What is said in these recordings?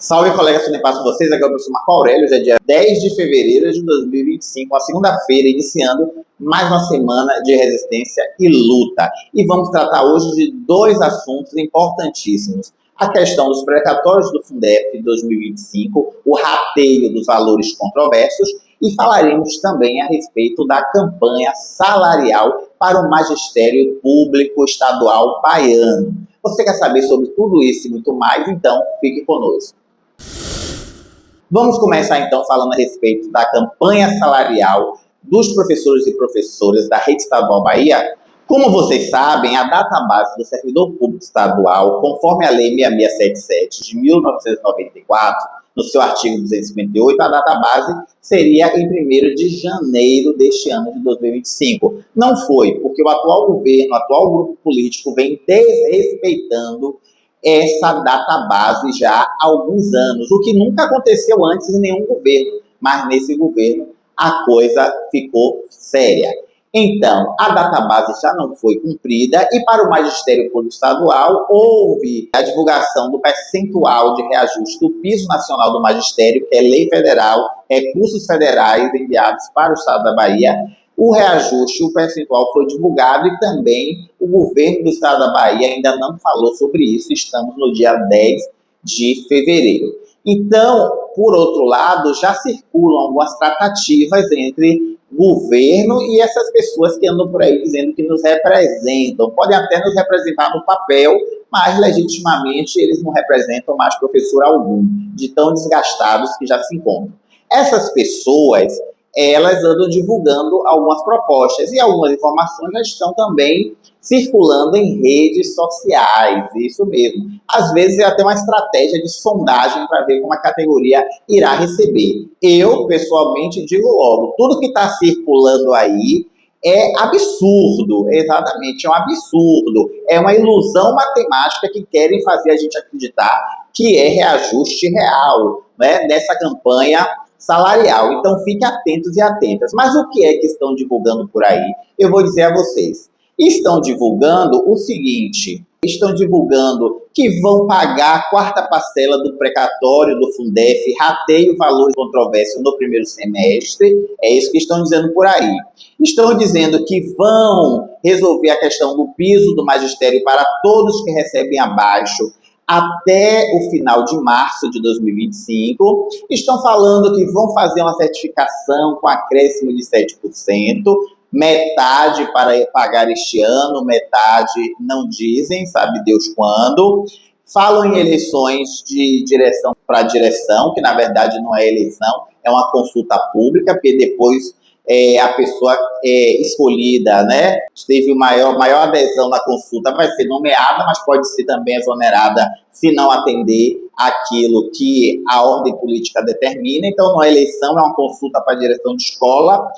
Salve, colegas, tudo bem com vocês? Aqui é o professor Marco Aurélio. Hoje é dia 10 de fevereiro de 2025, uma segunda-feira, iniciando mais uma semana de resistência e luta. E vamos tratar hoje de dois assuntos importantíssimos. A questão dos precatórios do Fundef 2025, o rateio dos valores controversos, e falaremos também a respeito da campanha salarial para o magistério público estadual baiano. Você quer saber sobre tudo isso e muito mais? Então, fique conosco. Vamos começar então falando a respeito da campanha salarial dos professores e professoras da Rede Estadual Bahia. Como vocês sabem, a database do servidor público estadual, conforme a Lei 6677 de 1994, no seu artigo 258, a database seria em 1º de janeiro deste ano de 2025. Não foi, porque o atual governo, o atual grupo político vem desrespeitando essa database já há alguns anos, o que nunca aconteceu antes em nenhum governo, mas nesse governo a coisa ficou séria. Então, a database já não foi cumprida e para o Magistério Público Estadual houve a divulgação do percentual de reajuste do piso nacional do magistério, que é lei federal, recursos federais enviados para o estado da Bahia. O reajuste, o percentual foi divulgado e também o governo do estado da Bahia ainda não falou sobre isso. Estamos no dia 10 de fevereiro. Então, por outro lado, já circulam algumas tratativas entre governo e essas pessoas que andam por aí dizendo que nos representam. Podem até nos representar no papel, mas legitimamente eles não representam mais professor algum, de tão desgastados que já se encontram. Essas pessoas, elas andam divulgando algumas propostas e algumas informações já estão também circulando em redes sociais, isso mesmo. Às vezes é até uma estratégia de sondagem para ver como a categoria irá receber. Eu, pessoalmente, digo logo, tudo que está circulando aí é absurdo, exatamente, é um absurdo. É uma ilusão matemática que querem fazer a gente acreditar que é reajuste real, né, nessa campanha salarial. Então, fiquem atentos e atentas. Mas o que é que estão divulgando por aí? Eu vou dizer a vocês. Estão divulgando o seguinte, estão divulgando que vão pagar a 4ª parcela do precatório do Fundef, rateio valores controversos no primeiro semestre, é isso que estão dizendo por aí. Estão dizendo que vão resolver a questão do piso do magistério para todos que recebem abaixo até o final de março de 2025, estão falando que vão fazer uma certificação com acréscimo de 7%, metade para pagar este ano, metade não dizem, sabe Deus quando. Falam em eleições de direção para direção, que na verdade não é eleição, é uma consulta pública, porque depois a pessoa escolhida, né, teve maior adesão na consulta, vai ser nomeada, mas pode ser também exonerada se não atender aquilo que a ordem política determina. Então, não é eleição, é uma consulta para a direção de escola.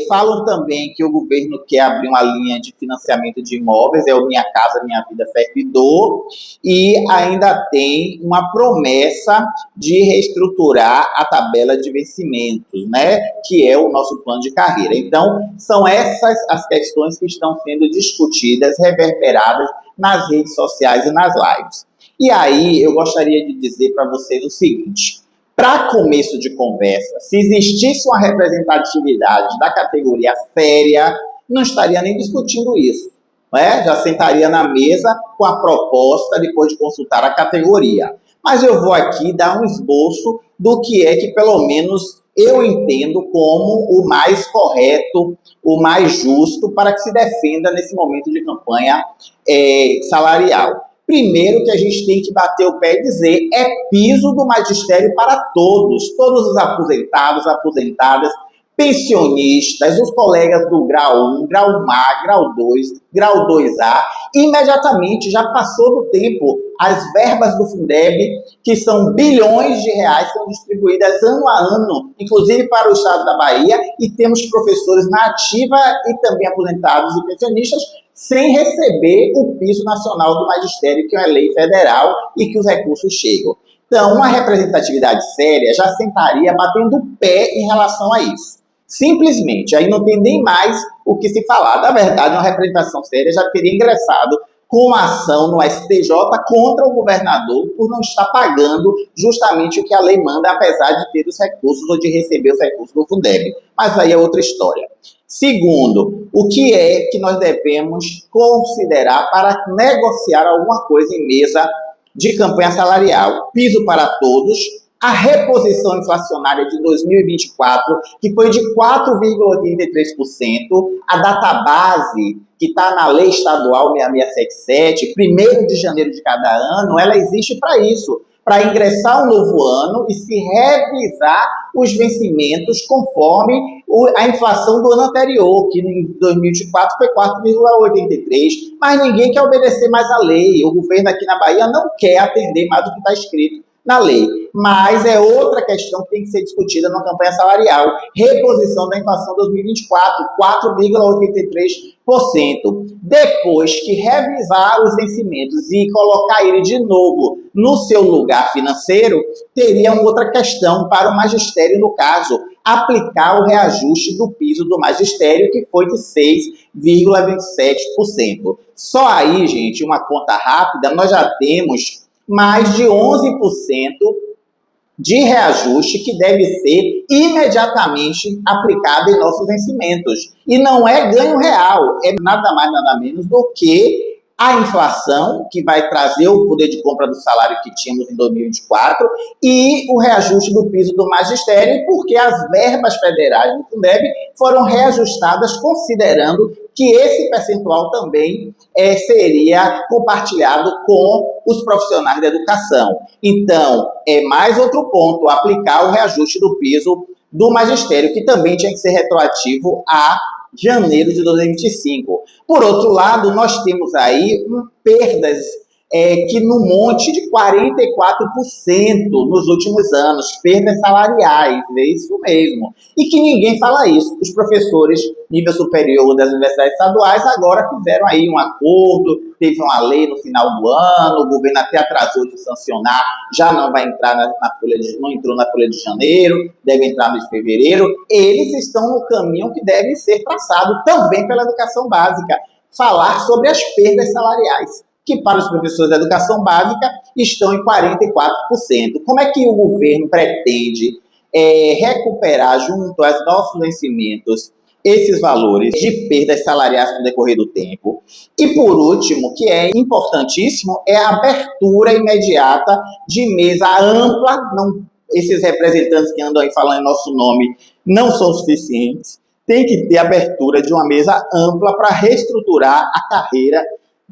Falam também que o governo quer abrir uma linha de financiamento de imóveis, é o Minha Casa Minha Vida Servidor, e ainda tem uma promessa de reestruturar a tabela de vencimentos, né, que é o nosso plano de carreira. Então, são essas as questões que estão sendo discutidas, reverberadas nas redes sociais e nas lives. E aí, eu gostaria de dizer para vocês o seguinte, para começo de conversa, se existisse uma representatividade da categoria séria, não estaria nem discutindo isso, né? Já sentaria na mesa com a proposta depois de consultar a categoria. Mas eu vou aqui dar um esboço do que é que, pelo menos, eu entendo como o mais correto, o mais justo para que se defenda nesse momento de campanha salarial. Primeiro que a gente tem que bater o pé e dizer, é piso do magistério para todos os aposentados, aposentadas, pensionistas, os colegas do grau 1, grau A, grau 2, grau 2A, imediatamente já passou do tempo as verbas do Fundeb, que são bilhões de reais, são distribuídas ano a ano, inclusive para o estado da Bahia, e temos professores na ativa e também aposentados e pensionistas, sem receber o piso nacional do magistério, que é uma lei federal e que os recursos chegam. Então, uma representatividade séria já sentaria batendo o pé em relação a isso. Simplesmente, aí não tem nem mais o que se falar. Na verdade, uma representação séria já teria ingressado com ação no STJ contra o governador por não estar pagando justamente o que a lei manda, apesar de ter os recursos ou de receber os recursos do Fundeb. Mas aí é outra história. Segundo, o que é que nós devemos considerar para negociar alguma coisa em mesa de campanha salarial? Piso para todos, a reposição inflacionária de 2024, que foi de 4,83%, a database que está na lei estadual 6677, 1º de janeiro de cada ano, ela existe para isso, para ingressar um novo ano e se revisar os vencimentos conforme a inflação do ano anterior, que em 2024 foi 4,83%, mas ninguém quer obedecer mais a lei. O governo aqui na Bahia não quer atender mais do que está escrito na lei. Mas é outra questão que tem que ser discutida na campanha salarial. Reposição da inflação 2024, 4,83%. Depois que revisar os vencimentos e colocar ele de novo no seu lugar financeiro, teria uma outra questão para o magistério, no caso, aplicar o reajuste do piso do magistério, que foi de 6,27%. Só aí, gente, uma conta rápida, nós já temos mais de 11% de reajuste que deve ser imediatamente aplicado em nossos vencimentos. E não é ganho real, é nada mais, nada menos do que a inflação, que vai trazer o poder de compra do salário que tínhamos em 2024, e o reajuste do piso do magistério, porque as verbas federais do Fundeb foram reajustadas considerando que esse percentual também seria compartilhado com os profissionais da educação. Então, é mais outro ponto, aplicar o reajuste do piso do magistério, que também tinha que ser retroativo a janeiro de 2025. Por outro lado, nós temos aí perdas que no monte de 44% nos últimos anos, perdas salariais, é isso mesmo. E que ninguém fala isso. Os professores nível superior das universidades estaduais agora fizeram aí um acordo, teve uma lei no final do ano, o governo até atrasou de sancionar, já não vai entrar na folha não entrou na folha de janeiro, deve entrar no de fevereiro. Eles estão no caminho que deve ser traçado também pela educação básica, falar sobre as perdas salariais, que para os professores da educação básica estão em 44%. Como é que o governo pretende recuperar junto aos nossos vencimentos esses valores de perdas salariais no decorrer do tempo? E por último, que é importantíssimo, é a abertura imediata de mesa ampla. Esses representantes que andam aí falando em nosso nome não são suficientes. Tem que ter abertura de uma mesa ampla para reestruturar a carreira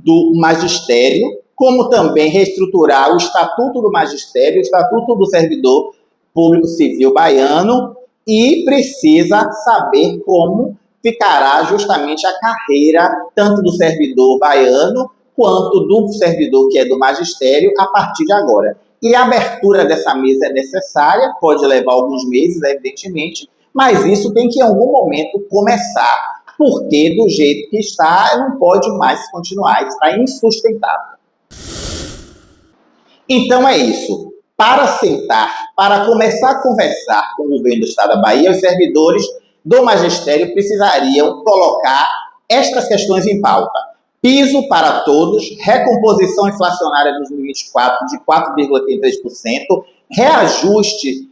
do magistério, como também reestruturar o Estatuto do Magistério, o Estatuto do Servidor Público Civil Baiano, e precisa saber como ficará justamente a carreira tanto do servidor baiano quanto do servidor que é do magistério a partir de agora. E a abertura dessa mesa é necessária, pode levar alguns meses, evidentemente, mas isso tem que em algum momento começar, porque do jeito que está, não pode mais continuar, está insustentável. Então é isso. Para sentar, para começar a conversar com o governo do Estado da Bahia, os servidores do magistério precisariam colocar estas questões em pauta. Piso para todos, recomposição inflacionária de 2024 de 4,83%, reajuste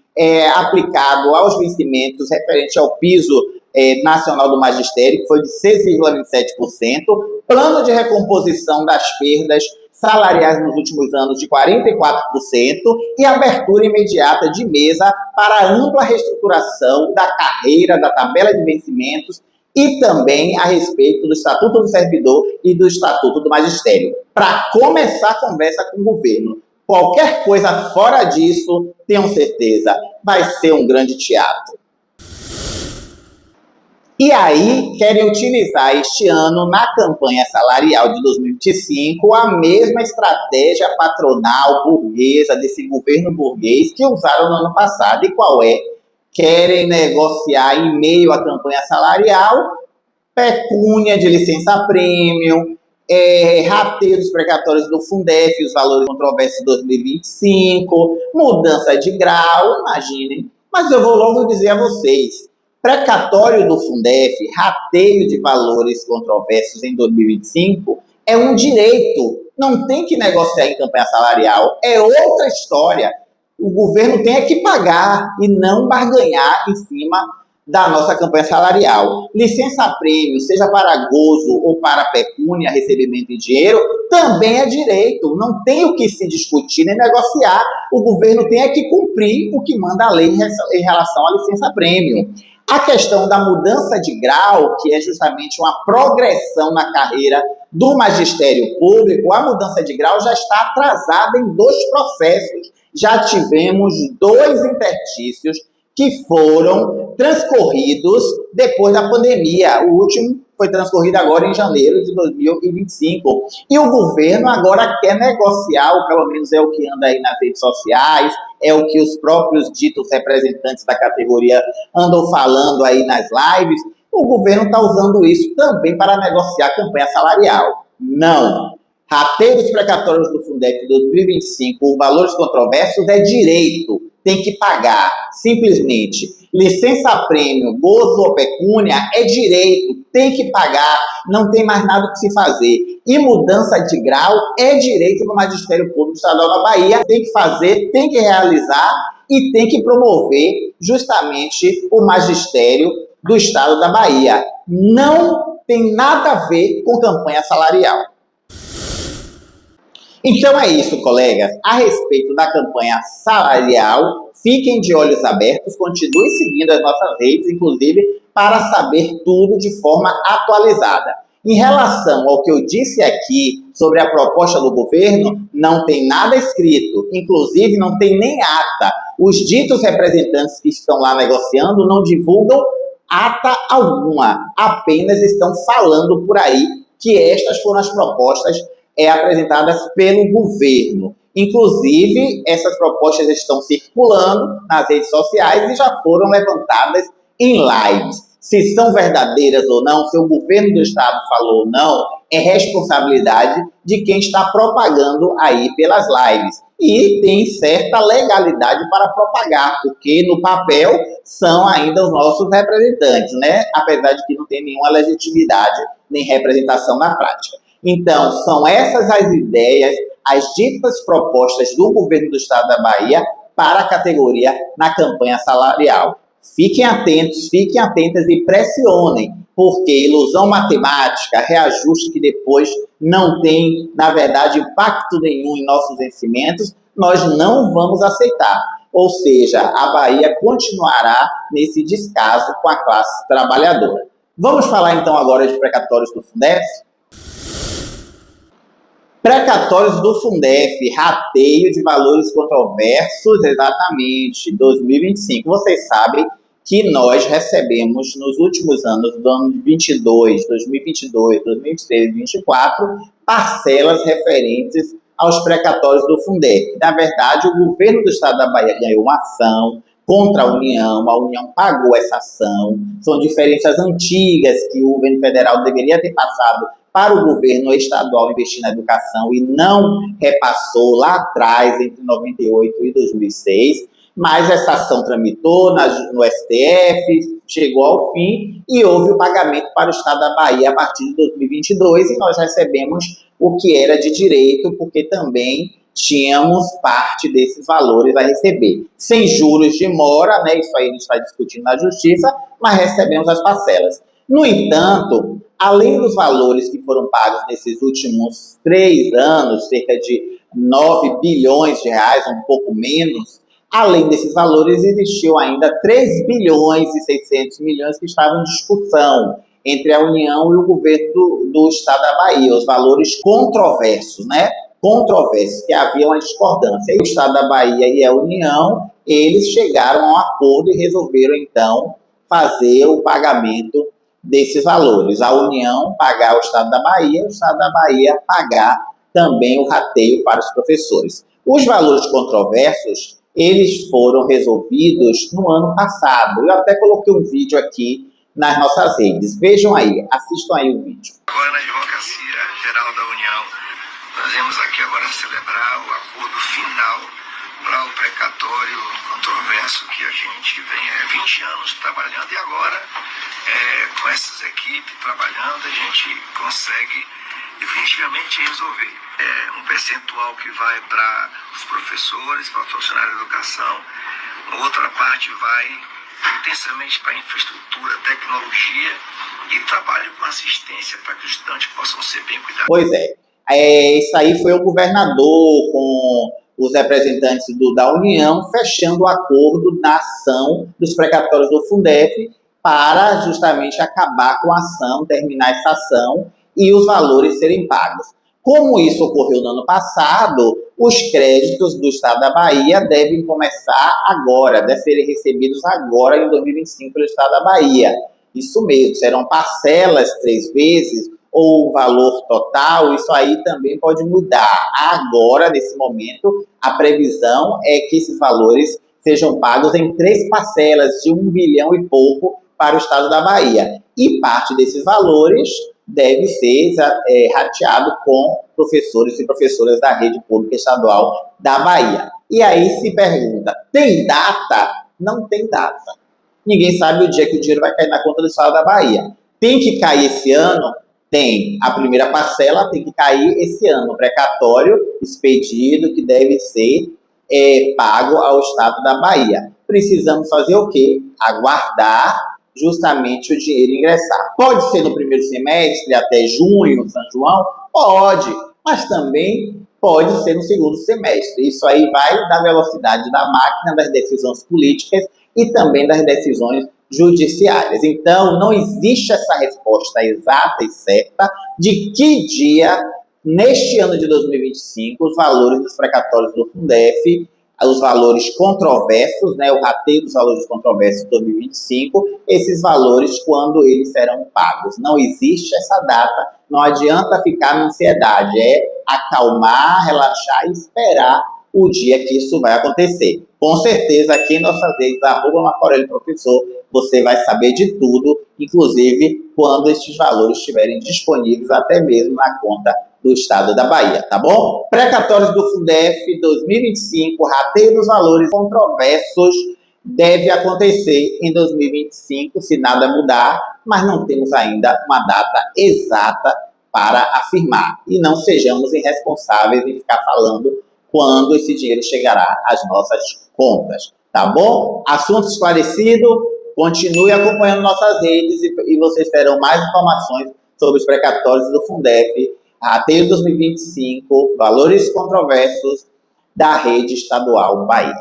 aplicado aos vencimentos referente ao piso nacional do magistério, que foi de 6,27%, plano de recomposição das perdas salariais nos últimos anos de 44% e abertura imediata de mesa para a ampla reestruturação da carreira, da tabela de vencimentos e também a respeito do Estatuto do Servidor e do Estatuto do Magistério, para começar a conversa com o governo. Qualquer coisa fora disso, tenham certeza, vai ser um grande teatro. E aí, querem utilizar este ano, na campanha salarial de 2025, a mesma estratégia patronal burguesa, desse governo burguês, que usaram no ano passado. E qual é? Querem negociar em meio à campanha salarial pecúnia de licença-prêmio, rateio dos precatórios do Fundef, os valores controversos de 2025, mudança de grau, imaginem. Mas eu vou logo dizer a vocês, precatório do Fundef, rateio de valores controversos em 2025, é um direito. Não tem que negociar em campanha salarial, é outra história. O governo tem que pagar e não barganhar em cima da nossa campanha salarial. Licença-prêmio, seja para gozo ou para pecúnia, recebimento em dinheiro, também é direito. Não tem o que se discutir nem negociar. O governo tem que cumprir o que manda a lei em relação à licença-prêmio. A questão da mudança de grau, que é justamente uma progressão na carreira do magistério público, a mudança de grau já está atrasada em 2 processos. Já tivemos 2 interstícios que foram transcorridos depois da pandemia. O último foi transcorrido agora em janeiro de 2025. E o governo agora quer negociar, ou pelo menos é o que anda aí nas redes sociais, é o que os próprios ditos representantes da categoria andam falando aí nas lives. O governo está usando isso também para negociar a campanha salarial. Não. Rateio dos precatórios do Fundef 2025 por valores controversos é direito, tem que pagar, simplesmente. Licença-prêmio, gozo ou pecúnia é direito, tem que pagar, não tem mais nada que se fazer. E mudança de grau é direito do Magistério Público Estadual da Bahia, tem que fazer, tem que realizar e tem que promover justamente o magistério do Estado da Bahia. Não tem nada a ver com campanha salarial. Então é isso, colegas. A respeito da campanha salarial, fiquem de olhos abertos, continuem seguindo as nossas redes, inclusive, para saber tudo de forma atualizada. Em relação ao que eu disse aqui sobre a proposta do governo, não tem nada escrito, inclusive não tem nem ata. Os ditos representantes que estão lá negociando não divulgam ata alguma, apenas estão falando por aí que estas foram as propostas apresentadas pelo governo. Inclusive, essas propostas estão circulando nas redes sociais e já foram levantadas em lives. Se são verdadeiras ou não, se o governo do estado falou ou não, é responsabilidade de quem está propagando aí pelas lives. E tem certa legalidade para propagar, porque no papel são ainda os nossos representantes, né? Apesar de que não tem nenhuma legitimidade nem representação na prática. Então, são essas as ideias, as ditas propostas do governo do estado da Bahia para a categoria na campanha salarial. Fiquem atentos, fiquem atentas e pressionem, porque ilusão matemática, reajuste que depois não tem, na verdade, impacto nenhum em nossos vencimentos, nós não vamos aceitar. Ou seja, a Bahia continuará nesse descaso com a classe trabalhadora. Vamos falar então agora de precatórios do Fundef? Precatórios do Fundef, rateio de valores controversos, exatamente, 2025. Vocês sabem que nós recebemos nos últimos anos, do ano de 2022, 2023 e 2024, parcelas referentes aos precatórios do Fundef. Na verdade, o governo do estado da Bahia ganhou uma ação contra a União pagou essa ação, são diferenças antigas que o governo federal deveria ter passado para o governo estadual investir na educação e não repassou lá atrás, entre 98 e 2006, mas essa ação tramitou no STF, chegou ao fim e houve o pagamento para o estado da Bahia a partir de 2022 e nós recebemos o que era de direito, porque também tínhamos parte desses valores a receber. Sem juros de mora, né, isso aí a gente está discutindo na justiça, mas recebemos as parcelas. No entanto, além dos valores que foram pagos nesses últimos 3 anos, cerca de 9 bilhões de reais, um pouco menos, além desses valores, existiu ainda 3 bilhões e 600 milhões que estavam em discussão entre a União e o governo do estado da Bahia, os valores controversos, né? Controversos, que havia uma discordância. E o estado da Bahia e a União, eles chegaram a um acordo e resolveram, então, fazer o pagamento desses valores. A União pagar o estado da Bahia, o estado da Bahia pagar também o rateio para os professores. Os valores controversos, eles foram resolvidos no ano passado. Eu até coloquei um vídeo aqui nas nossas redes. Vejam aí, assistam aí o vídeo. Agora na Advocacia Geral da União, nós vamos aqui agora celebrar o acordo final para o precatório controverso que a gente vem há 20 anos trabalhando e agora com essas equipes trabalhando a gente consegue definitivamente resolver. Um percentual que vai para os professores, para os funcionários da educação, outra parte vai intensamente para a infraestrutura, tecnologia e trabalho com assistência para que os estudantes possam ser bem cuidados. Pois isso aí foi o governador com os representantes da União fechando o acordo na ação dos precatórios do Fundef para justamente acabar com a ação, terminar essa ação e os valores serem pagos. Como isso ocorreu no ano passado, os créditos do Estado da Bahia devem começar agora, devem ser recebidos agora em 2025 pelo Estado da Bahia. Isso mesmo, serão parcelas 3 vezes ou o valor total, isso aí também pode mudar. Agora, nesse momento, a previsão é que esses valores sejam pagos em 3 parcelas de 1 bilhão e pouco para o Estado da Bahia. E parte desses valores deve ser rateado com professores e professoras da rede pública estadual da Bahia. E aí se pergunta, tem data? Não tem data. Ninguém sabe o dia que o dinheiro vai cair na conta do Estado da Bahia. Tem que cair esse ano? Tem. A primeira parcela tem que cair esse ano. Precatório expedido que deve ser pago ao Estado da Bahia. Precisamos fazer o quê? Aguardar justamente o dinheiro ingressar. Pode ser no primeiro semestre, até junho, São João? Pode, mas também pode ser no segundo semestre. Isso aí vai da velocidade da máquina, das decisões políticas e também das decisões judiciárias. Então, não existe essa resposta exata e certa de que dia, neste ano de 2025, os valores dos precatórios do Fundef, os valores controversos, o rateio dos valores controversos de 2025, esses valores, quando eles serão pagos. Não existe essa data, não adianta ficar na ansiedade, é acalmar, relaxar e esperar o dia que isso vai acontecer. Com certeza, aqui em nossas redes, @MarcoAurélioProfessor, você vai saber de tudo, inclusive quando estes valores estiverem disponíveis, até mesmo na conta do Estado da Bahia, tá bom? Precatórios do Fundef 2025, rateio dos valores controversos, deve acontecer em 2025, se nada mudar, mas não temos ainda uma data exata para afirmar. E não sejamos irresponsáveis em ficar falando quando esse dinheiro chegará às nossas contas, tá bom? Assunto esclarecido, continue acompanhando nossas redes e vocês terão mais informações sobre os precatórios do Fundef, rateio 2025, valores controversos da rede estadual Bahia.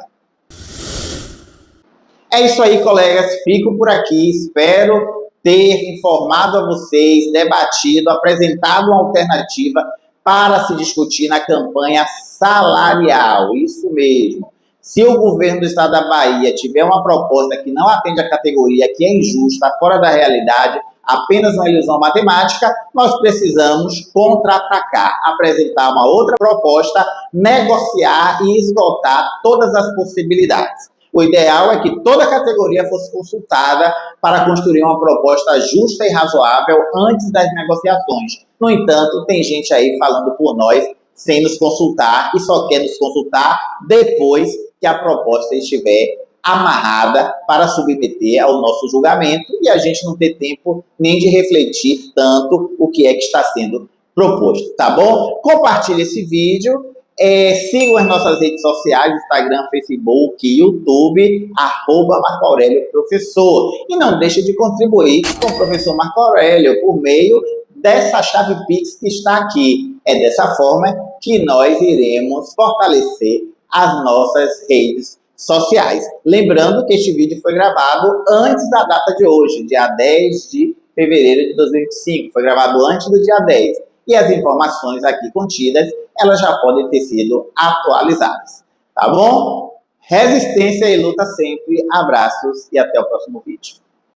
É isso aí, colegas. Fico por aqui. Espero ter informado a vocês, debatido, apresentado uma alternativa para se discutir na campanha salarial. Isso mesmo. Se o governo do Estado da Bahia tiver uma proposta que não atende à categoria, que é injusta, fora da realidade, apenas uma ilusão matemática, nós precisamos contra-atacar, apresentar uma outra proposta, negociar e esgotar todas as possibilidades. O ideal é que toda a categoria fosse consultada para construir uma proposta justa e razoável antes das negociações. No entanto, tem gente aí falando por nós sem nos consultar e só quer nos consultar depois que a proposta estiver amarrada para submeter ao nosso julgamento e a gente não ter tempo nem de refletir tanto o que é que está sendo proposto, tá bom? Compartilhe esse vídeo, sigam as nossas redes sociais, Instagram, Facebook, YouTube, @MarcoAurélioProfessor. E não deixe de contribuir com o professor Marco Aurélio por meio dessa chave Pix que está aqui. É dessa forma que nós iremos fortalecer as nossas redes sociais. Lembrando que este vídeo foi gravado antes da data de hoje, dia 10 de fevereiro de 2025. Foi gravado antes do dia 10. E as informações aqui contidas, elas já podem ter sido atualizadas. Tá bom? Resistência e luta sempre. Abraços e até o próximo vídeo.